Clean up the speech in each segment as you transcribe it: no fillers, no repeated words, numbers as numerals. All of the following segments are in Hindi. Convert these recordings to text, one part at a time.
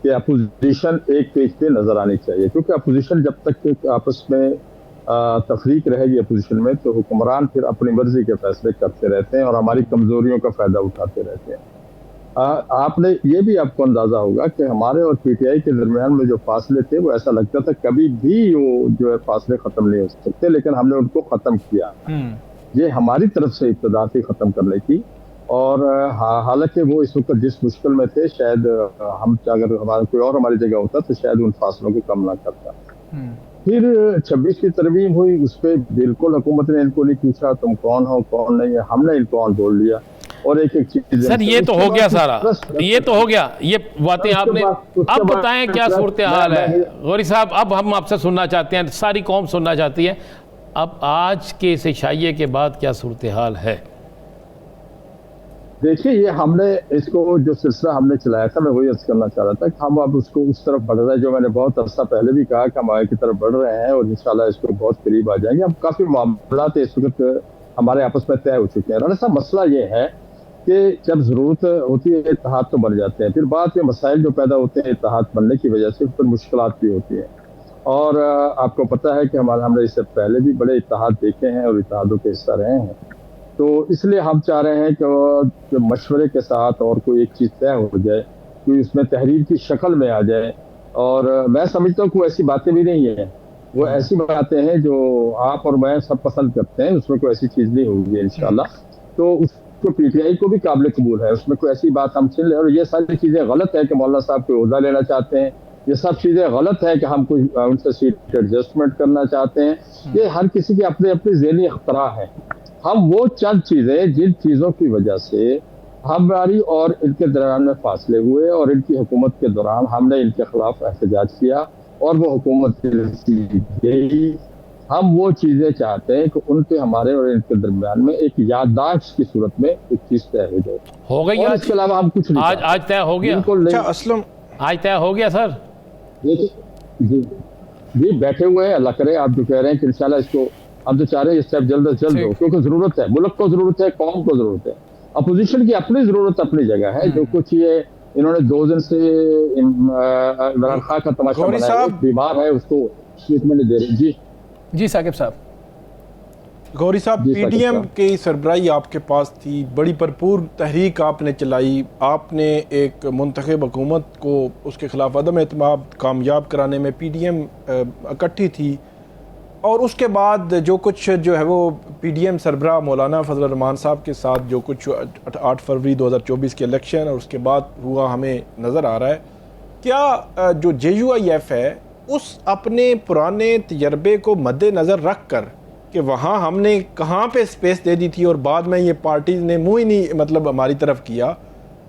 कि अपोजिशन एक पेज पे नजर आनी चाहिए, क्योंकि अपोजिशन जब तक आपस में तफरीक रहेगी अपोजिशन में, तो हुक्मरान फिर अपनी मर्जी के फैसले करते रहते हैं और हमारी कमजोरियों का फायदा उठाते रहते हैं। आपने ये भी आपको अंदाजा होगा कि हमारे और पीटीआई के दरमियान में जो फासले थे, वो ऐसा लगता था कभी भी वो जो है फासले खत्म नहीं हो सकते, लेकिन हमने उनको खत्म किया। ये हमारी तरफ से इब्तिदा थी खत्म करने की। और हालांकि वो इस वक्त जिस मुश्किल में थे, शायद हम अगर हमारा कोई और हमारी जगह होता तो शायद उन फासलों को कम ना करता। फिर 26 की तरमीम हुई, उस पर बिल्कुल हुकूमत ने इनको नहीं पूछा तुम कौन हो कौन नहीं है, हमने इनको ऑन बोल लिया और एक एक चीज। सर ये तो हो गया सारा, ये तो हो गया, ये बातें आपने। अब बताएं क्या सूरत हाल है गौरी साहब। अब हम आपसे सुनना चाहते हैं, सारी कौम सुनना चाहती है, अब आज के इस इशाइये के बाद क्या सूरत हाल है? देखिए, ये हमने इसको जो सिलसिला हमने चलाया था, मैं वही अर्ज करना चाह रहा था कि हम अब उसको उस तरफ बढ़ रहे हैं जो मैंने बहुत अर्सा पहले भी कहा कि हम आगे की तरफ बढ़ रहे हैं और इंशाल्लाह इसको बहुत करीब आ जाएंगे। अब काफी मामला इस वक्त हमारे आपस में तय हो चुके हैं। राना साहब, मसला ये है कि जब जरूरत होती है इत्तेहाद तो बन जाते हैं, फिर बाद में मसाइल जो पैदा होते हैं इत्तेहाद बनने की वजह से, फिर मुश्किलात भी होती हैं। और आपको पता है कि हमने इससे पहले भी बड़े इत्तेहाद देखे हैं और इत्तेहादों के हिस्सा रहे हैं। तो इसलिए हम चाह रहे हैं कि मशवरे के साथ और कोई एक चीज़ तय हो जाए, कोई उसमें तहरीर की शक्ल में आ जाए। और मैं समझता हूँ कोई ऐसी बातें भी नहीं है, वो ऐसी बातें हैं जो आप और मैं सब पसंद करते हैं, उसमें कोई ऐसी चीज़ नहीं होगी इंशाल्लाह। तो उसको पीटीआई को भी काबिल कबूल है, उसमें कोई ऐसी बात हम चल। और ये सारी चीज़ें गलत है कि मौलाना साहब कोई ओहदा लेना चाहते हैं, ये सब चीज़ें गलत है कि हम कोई उनसे सीट एडजस्टमेंट करना चाहते हैं। ये हर किसी के अपने अपने ज़हनी अख्तरा है। हम वो चंद चीज़ें जिन चीज़ों की वजह से हमारी और इनके दरमियान में फासले हुए और इनकी हुकूमत के दौरान हमने इनके खिलाफ एहतजाज किया और वो हुकूमत गई, हम वो चीज़ें चाहते हैं कि उनके हमारे और इनके दरमियान में एक याददाश्त की सूरत में एक चीज़ तय हो जाए। हो गई आज? इसके अलावा हम कुछ नहीं। आज तय हो गया? अच्छा असलम, आज तय हो गया सर? जी बैठे हुए हैं, अल्लाह करे। आप जो कह रहे हैं कि इंशाल्लाह इसको हम तो चाह रहे हैं इस स्टेप जल्द से जल्द हो, क्योंकि जरूरत है, मुल्क को जरूरत है, कौम को जरूरत है। अपोजिशन की अपनी जरूरत अपनी जगह है। जो कुछ ये इन्होंने 2 दिन से इमरान खान का तमाशा बनाया, बीमार है, उसको ट्रीटमेंट दे रहे। जी साकिब साहब। गौरी साहब, पीडीएम की सरबराही आपके पास थी, बड़ी भरपूर तहरीक आपने चलाई, आपने एक मुंतखब हुकूमत को उसके खिलाफ अदम एतमाद कामयाब कराने में पीडीएम इकट्ठी थी। और उसके बाद जो कुछ जो है वो पीडीएम सरबराह मौलाना फजल रहमान साहब के साथ जो कुछ 8 फरवरी 2024 के इलेक्शन और उसके बाद हुआ हमें नज़र आ रहा है, क्या जो JUIF है उस अपने पुराने तजर्बे को मद्देनज़र रख कर कि वहाँ हमने कहाँ पे स्पेस दे दी थी और बाद में ये पार्टीज़ ने मुँह ही नहीं मतलब हमारी तरफ किया,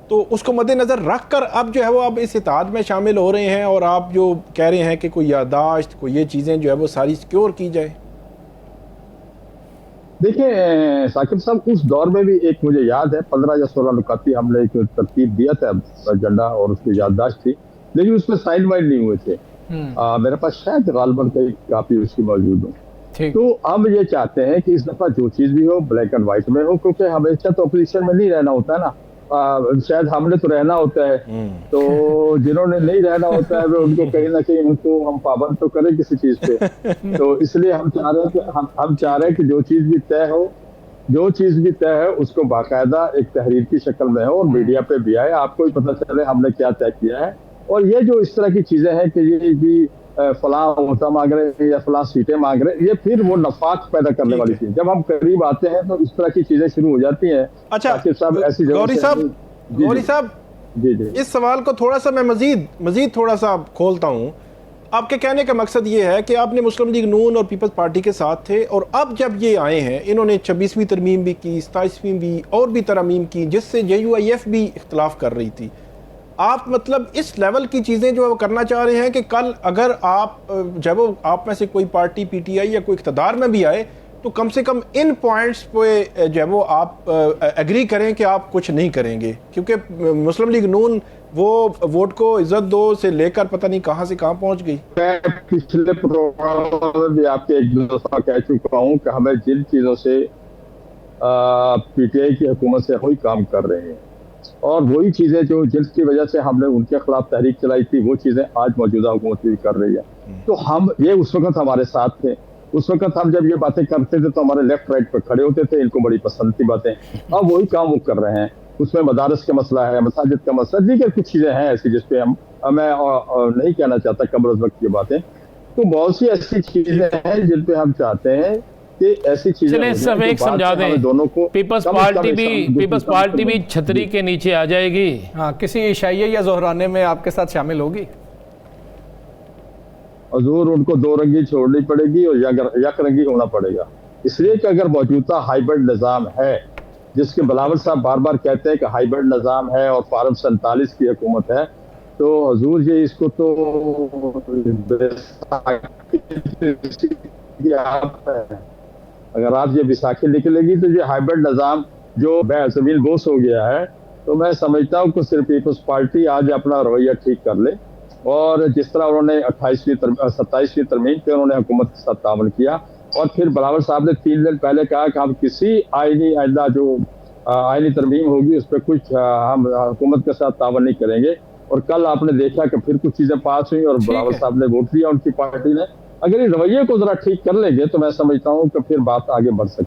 तो उसको मद्देनज़र रख कर अब जो है वो अब इस इत्तेहाद में शामिल हो रहे हैं और आप जो कह रहे हैं कि कोई याददाश्त, कोई ये चीज़ें जो है वो सारी सिक्योर की जाए? देखिए साकिब साहब, उस दौर में भी एक मुझे याद है 15 या 16 नुकाती हमने एक तरतीब दिया था एजेंडा और उसकी याददाश्त थी, लेकिन उसमें साइन वाइन नहीं हुए थे। मेरे पास शायद गालबन कई कापी उसकी मौजूद हो। तो हम ये चाहते हैं कि इस दफा जो चीज भी हो ब्लैक एंड व्हाइट में हो, क्योंकि हमेशा तो अपोजिशन में नहीं रहना होता है ना। शायद हमने तो रहना होता है, तो जिन्होंने नहीं रहना होता है वे उनको कहीं ना कहीं उनको हम पाबंद तो करें किसी चीज पे। तो इसलिए हम चाह रहे हैं कि हम चाह रहे हैं कि जो चीज भी तय हो, जो चीज भी तय है उसको बाकायदा एक तहरीर की शक्ल में हो और मीडिया पे भी आए, आपको भी पता चले हमने क्या तय किया है। और ये जो इस तरह की चीजें हैं कि ये भी फलां होता मांग रहे हैं या फलां सीटें मांग रहे हैं, ये फिर वो नफाक पैदा करने वाली चीज। जब हम करीब आते हैं तो इस तरह की चीजें शुरू हो जाती हैं। अच्छा साहब, ऐसी गौरी साहब जी, इस सवाल को थोड़ा सा मैं मजीद थोड़ा सा खोलता हूँ। आपके कहने का मकसद ये है कि आपने मुस्लिम लीग नून और पीपल्स पार्टी के साथ थे और अब जब ये आए हैं इन्होंने 26वीं तरमीम भी की, 27वीं भी और भी तरमीम की, जिससे JUIF भी इख्तलाफ कर रही थी। आप मतलब इस लेवल की चीज़ें जो करना चाह रहे हैं कि कल अगर आप जब आप में से कोई पार्टी PTI या कोई इख्तदार में भी आए तो कम से कम इन पॉइंट्स पे जो है वो आप एग्री करें कि आप कुछ नहीं करेंगे, क्योंकि मुस्लिम लीग नून वो वोट को इज्जत दो से लेकर पता नहीं कहां से कहां पहुंच गई। मैं पिछले प्रोग्राम में भी आपके एक दफा कह चुका हूं कि हमें जिन चीज़ों से PTI की हुकूमत से कोई काम कर रहे हैं और वही चीजें जो जिसकी वजह से हमने उनके खिलाफ तहरीक चलाई थी, वो चीजें आज मौजूदा हुकूमत भी कर रही है। तो हम ये उस वक्त हमारे साथ थे, उस वक्त हम जब ये बातें करते थे तो हमारे लेफ्ट राइट पर खड़े होते थे, इनको बड़ी पसंद थी बातें। अब वही काम वो कर रहे हैं, उसमें मदारस का मसला है, मसाजिद का मसला, दीगर कुछ चीजें हैं ऐसी जिसपे मैं नहीं कहना चाहता कम रोज वक्त की बातें। तो बहुत सी ऐसी चीजें हैं जिन पे हम चाहते हैं कि ऐसी चीजें चलें सब एक समझा दें, दोनों को पीपल्स पार्टी भी छतरी के नीचे आ जाएगी। हाँ, किसी इशाइया या जोहराने में आपके साथ शामिल होगी? हजूर उनको दो रंगी छोड़नी पड़ेगी और यक रंगी होना पड़ेगा। इसलिए कि अगर मौजूदा हाइब्रिड निज़ाम है, जिसके बिलावल साहब बार बार कहते हैं कि हाइब्रिड निज़ाम है और फार्म 47 की हुकूमत है, तो हजूर ये इसको तो अगर आप ये विसाखी निकलेगी तो ये हाइब्रिड निज़ाम जो ज़मीन बोस हो गया है, तो मैं समझता हूँ कि सिर्फ पीपल्स पार्टी आज अपना रवैया ठीक कर ले। और जिस तरह उन्होंने 27वीं तरमीम पे उन्होंने हुकूमत के साथ तावन किया, और फिर बिलावल साहब ने 3 दिन पहले कहा कि हम किसी आइंदा जो आइनी तरमीम होगी उस पर कुछ हम हुकूमत के साथ तावन नहीं करेंगे। और कल आपने देखा कि फिर कुछ चीजें पास हुई और बिलावल साहब ने वोट दिया उनकी पार्टी ने। अगर ये रवैये को जरा ठीक कर लेंगे तो मैं समझता हूँ कि फिर बात आगे बढ़ सकती है।